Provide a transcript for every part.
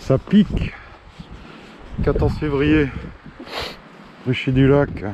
Ça pique. 14 février, Rucher du Lac.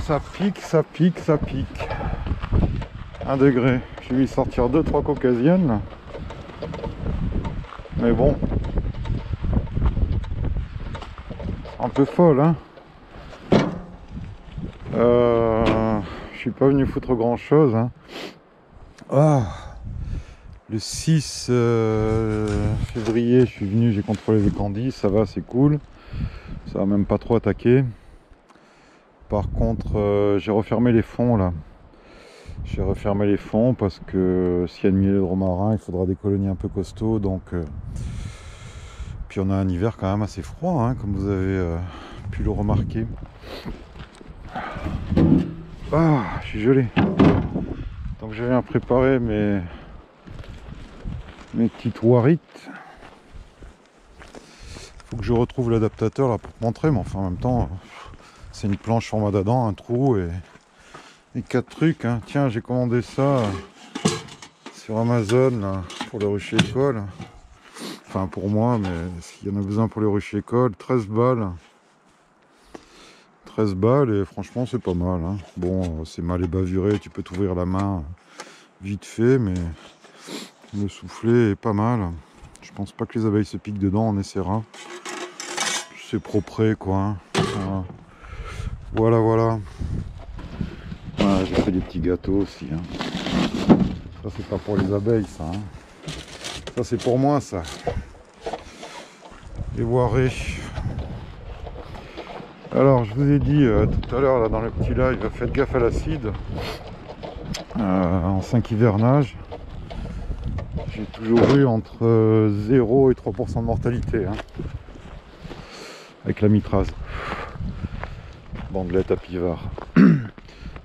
Ça pique, ça pique, ça pique. 1 degré. J'ai vu sortir 2-3 caucasiennes là. Mais bon. Un peu folle, hein. Je suis pas venu foutre grand chose, hein. Ah, le 6 février, je suis venu, j'ai contrôlé les candis, ça va, c'est cool. Ça va même pas trop attaqué. Par contre, j'ai refermé les fonds là. J'ai refermé les fonds parce que s'il y a une millier de romarins, il faudra des colonies un peu costauds. Donc, puis on a un hiver quand même assez froid, hein, comme vous avez pu le remarquer. Ah, je suis gelé. Donc j'ai bien préparé mes petites warites. Faut que je retrouve l'adaptateur là pour te montrer, mais enfin en même temps, c'est une planche format d'Adam, un trou et 4 trucs. Hein. Tiens, j'ai commandé ça sur Amazon là, pour le rucher école. Enfin pour moi, mais s'il y en a besoin pour le rucher école, 13 balles. 13 balles et franchement c'est pas mal, hein. Bon, c'est mal ébavuré, tu peux t'ouvrir la main vite fait, mais le soufflet est pas mal. Je pense pas que les abeilles se piquent dedans, on essaiera. C'est propre quoi, hein. Voilà, voilà. Voilà, j'ai fait des petits gâteaux aussi, hein. Ça c'est pas pour les abeilles ça, hein. Ça c'est pour moi ça. Les voirées. Alors je vous ai dit tout à l'heure là dans le petit live, faites gaffe à l'acide en 5 hivernages. J'ai toujours eu entre 0 et 3% de mortalité, hein, avec la mitraz. Bandelette à pivard.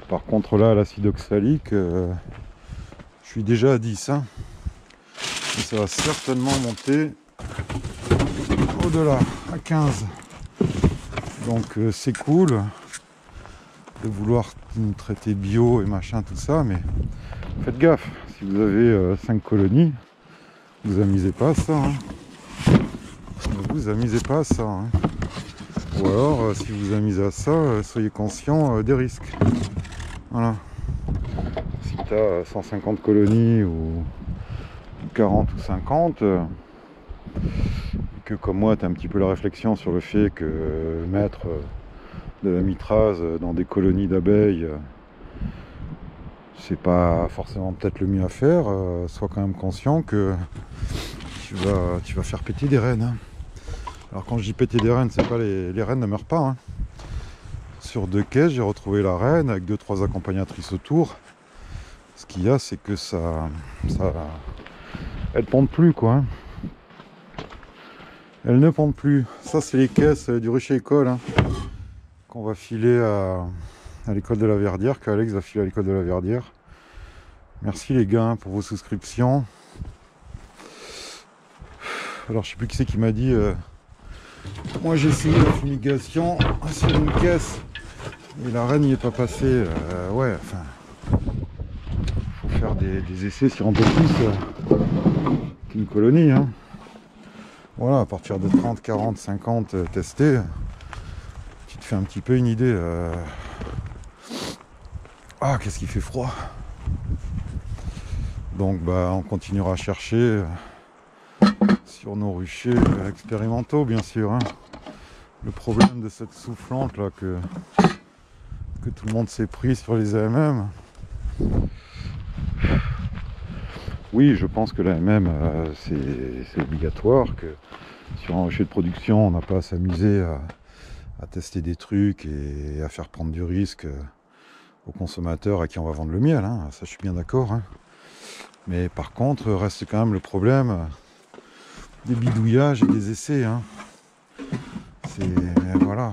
Par contre là l'acide oxalique, je suis déjà à 10, hein, et ça va certainement monter au-delà, à 15. Donc c'est cool de vouloir traiter bio et machin tout ça, mais faites gaffe, si vous avez 5 colonies, vous amusez pas à ça, hein. Ne vous amusez pas à ça, hein. Ou alors si vous amusez à ça, soyez conscient des risques. Voilà. Si tu as 150 colonies ou 40 ou 50, que comme moi tu as un petit peu la réflexion sur le fait que mettre de la mitraz dans des colonies d'abeilles, c'est pas forcément peut-être le mieux à faire, sois quand même conscient que tu vas faire péter des reines, hein. Alors quand je dis péter des reines, c'est pas les reines ne meurent pas, hein. Sur 2 caisses, j'ai retrouvé la reine avec 2-3 accompagnatrices autour. Ce qu'il y a, c'est que elles pondent plus quoi, hein. Elles ne pondent plus. Ça c'est les caisses du rucher école, hein, qu'on va filer à l'école de la Verdière, qu'Alex va filer à l'école de la Verdière. Merci les gars, hein, pour vos souscriptions. Alors je sais plus qui c'est qui m'a dit, moi j'ai essayé la fumigation sur une caisse et la reine n'y est pas passée. Ouais, enfin, faut faire des essais sur un peu plus qu'une colonie, hein. Voilà, à partir de 30, 40, 50 testés, tu te fais un petit peu une idée. Ah, qu'est-ce qui fait froid. Donc bah on continuera à chercher sur nos ruchers expérimentaux, bien sûr, hein. Le problème de cette soufflante là que tout le monde s'est pris sur les AMM. Oui, je pense que l'AMM c'est obligatoire, que sur un rucher de production on n'a pas à s'amuser à tester des trucs et à faire prendre du risque aux consommateurs à qui on va vendre le miel, hein. Ça je suis bien d'accord, hein. Mais par contre reste quand même le problème des bidouillages et des essais, hein. C'est voilà.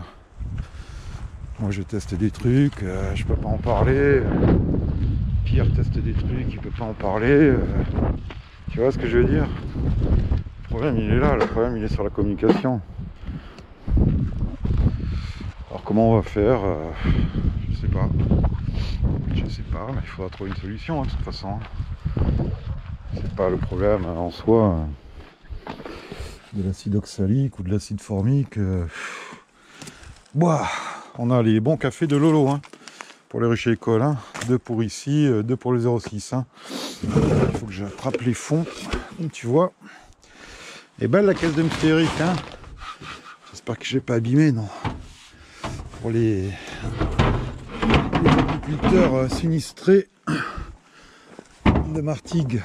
Moi je teste des trucs, je peux pas en parler. Pierre teste des trucs, il peut pas en parler. Tu vois ce que je veux dire? Le problème il est là, le problème il est sur la communication. Alors comment on va faire? Je sais pas. Je sais pas, mais il faudra trouver une solution, hein, de toute façon. C'est pas le problème en soi. de l'acide oxalique ou de l'acide formique. Boah, on a les bons cafés de Lolo, hein, pour les ruchers école, hein. 2 pour ici, 2 pour le 06. Hein. Il faut que j'attrape les fonds, comme tu vois. Et belle la caisse de Mystérique, hein. J'espère que je vais pas abîmer, non. Pour les agriculteurs sinistrés de Martigues.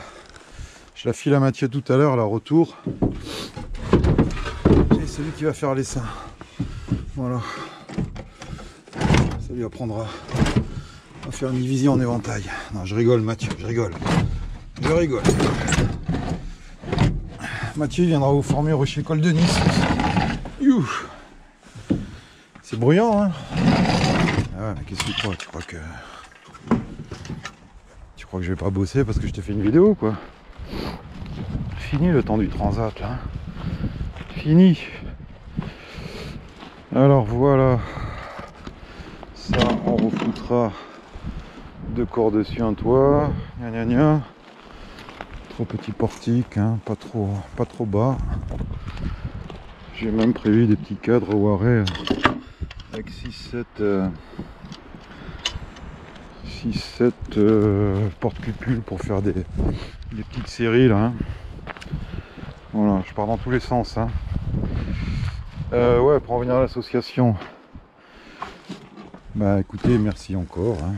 Je la file à Mathieu tout à l'heure, là, retour. Et c'est lui qui va faire les seins. Voilà. Ça lui apprendra à faire une division en éventail. Non, je rigole, Mathieu, je rigole. Je rigole. Mathieu viendra vous former au Rucher École de Nice. C'est bruyant, hein. Ah ouais, mais qu'est-ce que tu crois? Tu crois que je vais pas bosser parce que je t'ai fait une vidéo, quoi? Fini le temps du transat, là. Fini. Alors voilà. Ça, on refoutra 2 corps dessus, un toit. Gna gna gna. Trop petit portique, hein, pas trop bas. J'ai même prévu des petits cadres au arrêt avec 6-7 porte-cupules pour faire des petites séries là. Hein. Voilà, je pars dans tous les sens. Hein. Ouais, pour en revenir à l'association. Bah écoutez, merci encore. Hein.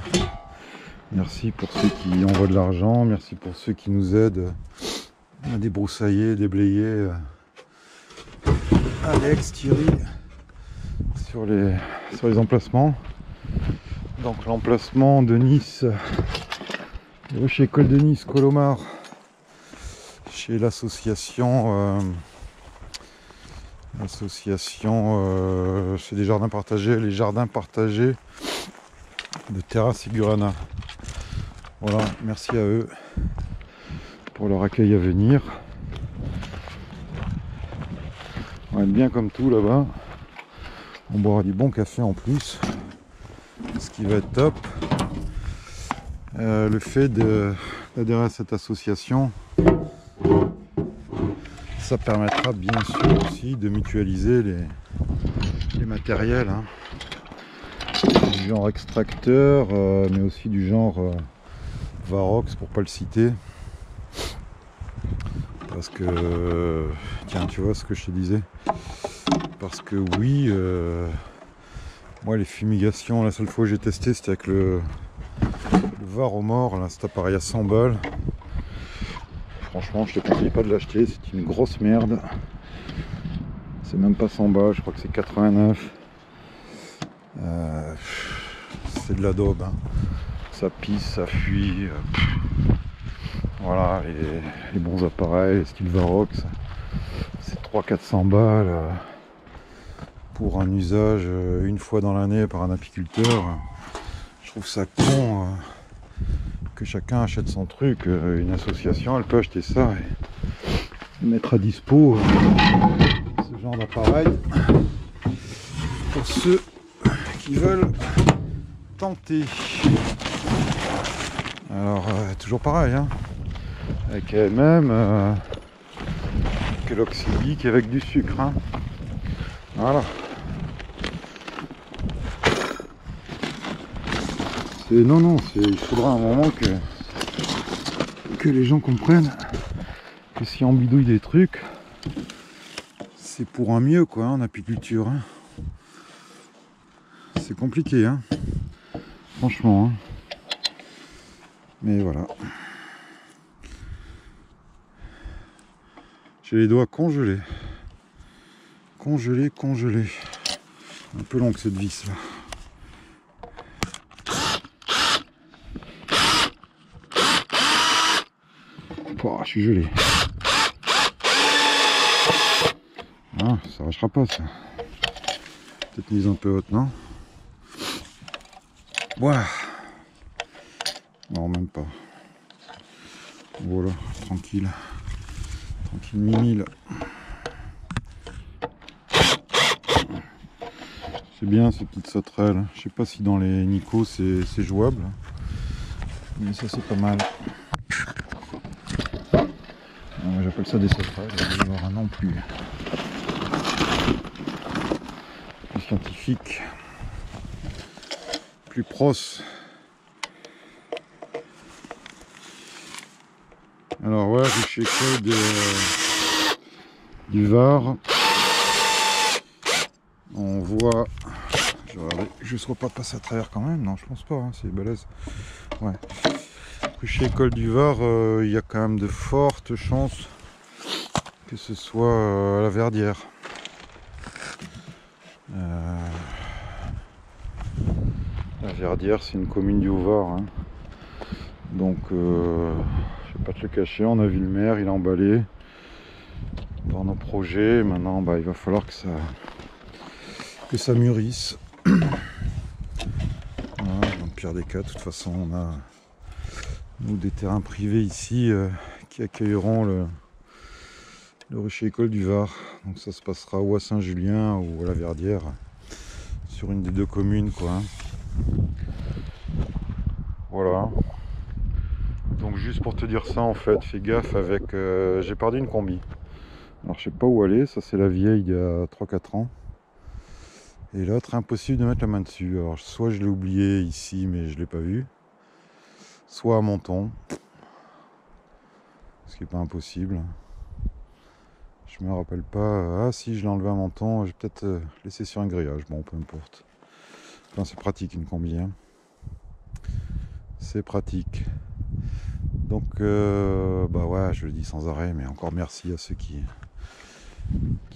Merci pour ceux qui envoient de l'argent, merci pour ceux qui nous aident à débroussailler, déblayer. Alex, Thierry, sur les emplacements. Donc l'emplacement de Nice, chez École de Nice, Colomar, chez l'association, c'est des jardins partagés, les jardins partagés de Terra Sigurana. Voilà, merci à eux pour leur accueil à venir. On va être bien comme tout là-bas. On boira du bon café en plus, ce qui va être top. Le fait d'adhérer à cette association, ça permettra bien sûr aussi de mutualiser les matériels. Hein. Du genre extracteur, mais aussi du genre Varox pour pas le citer. Parce que, tiens, tu vois ce que je te disais. Parce que oui, moi les fumigations, la seule fois que j'ai testé c'était avec le Varomor, là, cet appareil à 100 balles. Franchement, je te conseille pas de l'acheter, c'est une grosse merde. C'est même pas 100 balles, je crois que c'est 89. C'est de la daube, hein. Ça pisse, ça fuit. Voilà, les bons appareils, style Varox, c'est 300-400 balles pour un usage une fois dans l'année par un apiculteur. Je trouve ça con que chacun achète son truc. Une association, elle peut acheter ça et mettre à dispo ce genre d'appareil pour ceux qui veulent tenter. Alors, toujours pareil, hein. Avec elle-même que l'oxylique avec du sucre, hein. Voilà. Non, il faudra un moment que les gens comprennent que si on bidouille des trucs, c'est pour un mieux, quoi, hein, en apiculture. Hein. C'est compliqué, hein. Franchement. Hein. Mais voilà. J'ai les doigts congelés. Congelés. Un peu long que cette vis là. Oh, je suis gelé. Ah, ça arrachera pas ça. Peut-être mise un peu haute, non? Ouah. Non, même pas. Voilà, tranquille. Tranquille, mimile. C'est bien ces petites sauterelles. Je sais pas si dans les Nico c'est jouable. Mais ça c'est pas mal. J'appelle ça des sauterelles, il va y avoir un nom plus plus scientifique, plus proche. Alors ouais, rucher école du Var. On voit, je vais regarder, je ne sois pas passé à travers quand même, non je pense pas, hein, c'est balèze. Ouais. Rucher école du Var, il y a quand même de fortes chances que ce soit à la Verdière. La Verdière, c'est une commune du Haut-Var, hein. Donc je vais pas te le cacher, on a vu le maire, il a emballé dans nos projets. Maintenant il va falloir que ça mûrisse. Voilà, dans le pire des cas, de toute façon on a nous des terrains privés ici qui accueilleront le rucher école du Var. Donc ça se passera ou à Saint-Julien ou à la Verdière, sur une des deux communes quoi, hein. Voilà. Donc juste pour te dire ça en fait, fais gaffe avec... j'ai perdu une combi. Alors je sais pas où aller, ça c'est la vieille d'il y a 3-4 ans. Et l'autre, impossible de mettre la main dessus. Alors soit je l'ai oublié ici mais je l'ai pas vu, soit à Menton, ce qui est pas impossible. Je me rappelle pas. Ah si, je l'ai enlevé à Menton, j'ai peut-être laissé sur un grillage. Bon, peu importe. Enfin, c'est pratique une combi, hein. C'est pratique. Donc bah ouais, je le dis sans arrêt, mais encore merci à ceux qui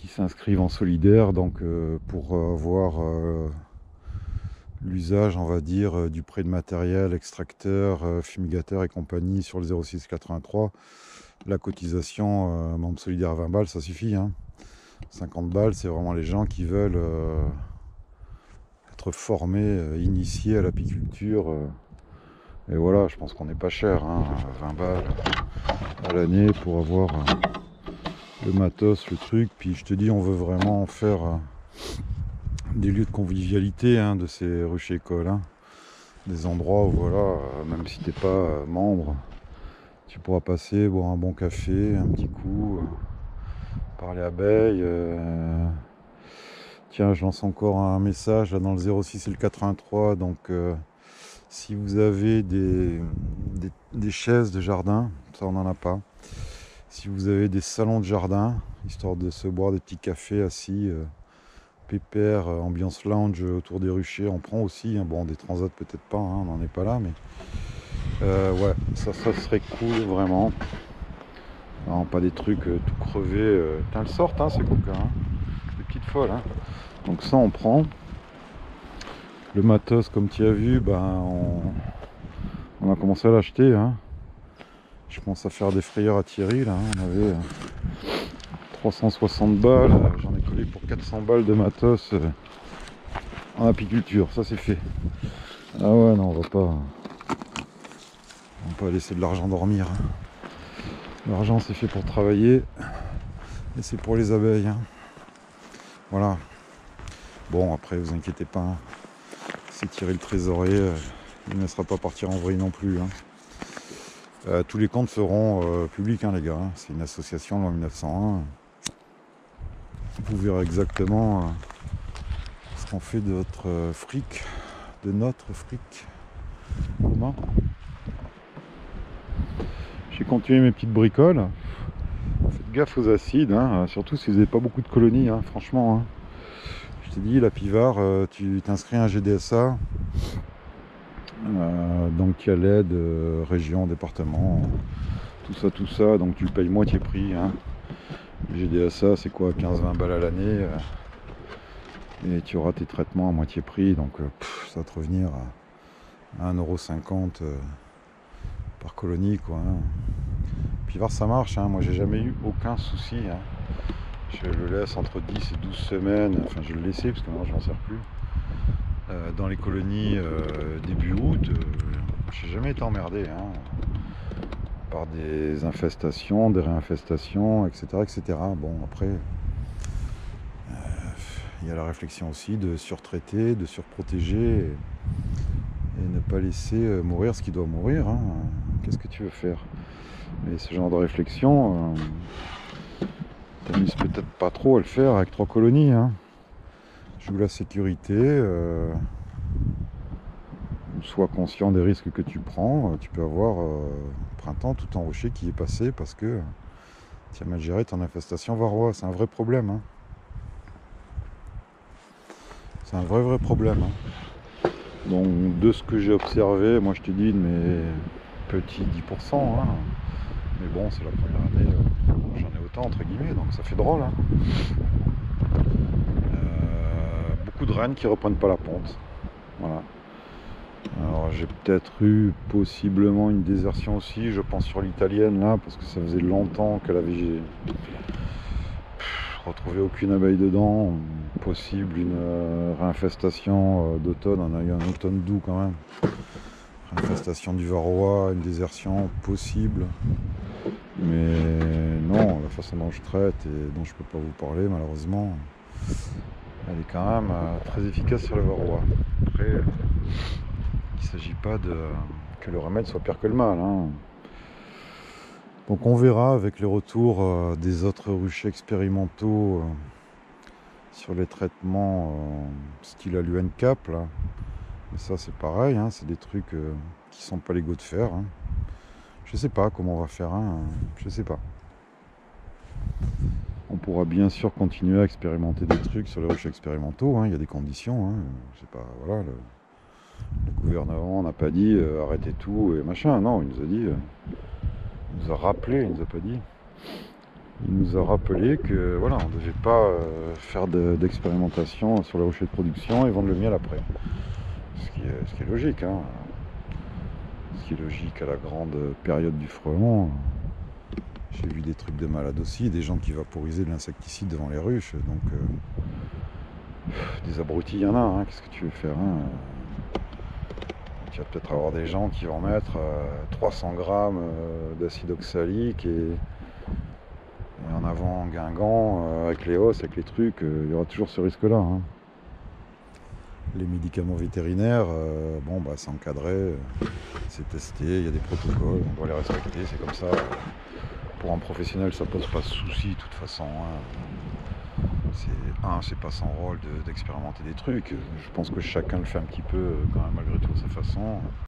s'inscrivent en solidaire, donc pour avoir l'usage, on va dire, du prêt de matériel, extracteur, fumigateur et compagnie sur le 06 83. La cotisation membre solidaire à 20 balles, ça suffit, hein. 50 balles, c'est vraiment les gens qui veulent être formés, initiés à l'apiculture. Et voilà, je pense qu'on n'est pas cher, hein, 20 balles à l'année pour avoir le matos, le truc. Puis je te dis, on veut vraiment faire des lieux de convivialité, hein, de ces ruchers écoles, hein. Des endroits où voilà, même si t'es pas membre, tu pourras passer, boire un bon café, un petit coup, parler abeilles. Tiens, je lance encore un message là, dans le 06 et le 83, donc si vous avez des chaises de jardin, ça on n'en a pas. Si vous avez des salons de jardin, histoire de se boire des petits cafés assis, pépère, ambiance lounge autour des ruchers, on prend aussi, hein. Bon, des transats peut-être pas, hein, on n'en est pas là, mais ouais, ça serait cool vraiment. Non, pas des trucs tout crevés. Elles sortent, hein, ces coca, hein. Des petites folles, hein. Donc ça on prend. Le matos, comme tu as vu, on a commencé à l'acheter, hein. Je commence à faire des frayeurs à Thierry là, hein. On avait 360 balles, j'en ai collé pour 400 balles de matos en apiculture, ça c'est fait. Ah ouais, non, on va pas laisser de l'argent dormir, hein. L'argent c'est fait pour travailler et c'est pour les abeilles, hein. Voilà. Bon, après vous inquiétez pas, hein. C'est Thierry le trésorier, il ne laissera pas partir en vrille non plus, hein. Tous les comptes seront publics, hein, les gars, hein. C'est une association loi 1901. Vous verrez exactement ce qu'on fait de votre fric, de notre fric. Comment ? J'ai continué mes petites bricoles. Faites gaffe aux acides, hein, surtout si vous n'avez pas beaucoup de colonies, hein, franchement, hein. Je t'ai dit, la Pivard, tu t'inscris à un GDSA. Donc il y a l'aide région, département, tout ça, donc tu le payes moitié prix, hein. Le GDSA c'est quoi, 15-20 balles à l'année, et tu auras tes traitements à moitié prix, donc ça va te revenir à 1,50 € par colonie, quoi, hein. Pivard ça marche, hein. Moi j'ai jamais eu aucun souci, hein. Je le laisse entre 10 et 12 semaines, enfin je le laissais parce que maintenant je m'en sers plus. Dans les colonies début août, j'ai jamais été emmerdé, hein, par des infestations, des réinfestations, etc. etc. Bon, après, il y a la réflexion aussi de surtraiter, de surprotéger et ne pas laisser mourir ce qui doit mourir, hein. Qu'est-ce que tu veux faire? Mais ce genre de réflexion, s'amuse peut-être pas trop à le faire avec 3 colonies, hein. Joue la sécurité, sois conscient des risques que tu prends. Tu peux avoir au printemps tout en rocher qui est passé parce que tu as mal géré ton infestation varroa. C'est un vrai problème, hein. C'est un vrai problème, hein. Donc de ce que j'ai observé, moi je te dis de mes petits 10%, hein. Mais bon, c'est la première année, j'en ai autant entre guillemets, donc ça fait drôle, hein. Beaucoup de rennes qui reprennent pas la ponte. Voilà. Alors j'ai peut-être eu possiblement une désertion aussi, je pense sur l'italienne là, parce que ça faisait longtemps qu'elle avait retrouvé aucune abeille dedans. Possible une réinfestation d'automne, on a eu un automne doux quand même. Réinfestation du varroa, une désertion possible. Mais non, la façon dont je traite et dont je peux pas vous parler malheureusement, elle est quand même très efficace sur le varroa. Après, il ne s'agit pas que le remède soit pire que le mal, hein. Donc on verra avec les retours des autres ruchers expérimentaux sur les traitements style Aluen Cap là. Et ça c'est pareil, hein, c'est des trucs qui sont pas légaux de faire, hein. Je sais pas comment on va faire, hein, je sais pas. On pourra bien sûr continuer à expérimenter des trucs sur les ruchers expérimentaux, hein, il y a des conditions, hein, je sais pas, voilà, le gouvernement n'a pas dit arrêtez tout et machin, non, il nous a dit, il nous a rappelé, il nous a pas dit, il nous a rappelé que voilà, on ne devait pas faire d'expérimentation sur les ruchers de production et vendre le miel après. Ce qui est logique, hein. Ce qui est logique à la grande période du frelon. J'ai vu des trucs de malades aussi, des gens qui vaporisaient de l'insecticide devant les ruches, donc des abrutis, il y en a, hein, qu'est-ce que tu veux faire, hein. Tu vas peut-être avoir des gens qui vont mettre 300 grammes d'acide oxalique et en avant Guingamp, avec les hausses, avec les trucs, il y aura toujours ce risque-là, hein. Les médicaments vétérinaires, bon bah c'est encadré, c'est testé, il y a des protocoles, on doit les respecter, c'est comme ça. Pour un professionnel ça pose pas de soucis de toute façon, hein. C'est pas son rôle d'expérimenter des trucs. Je pense que chacun le fait un petit peu quand même malgré tout à sa façon.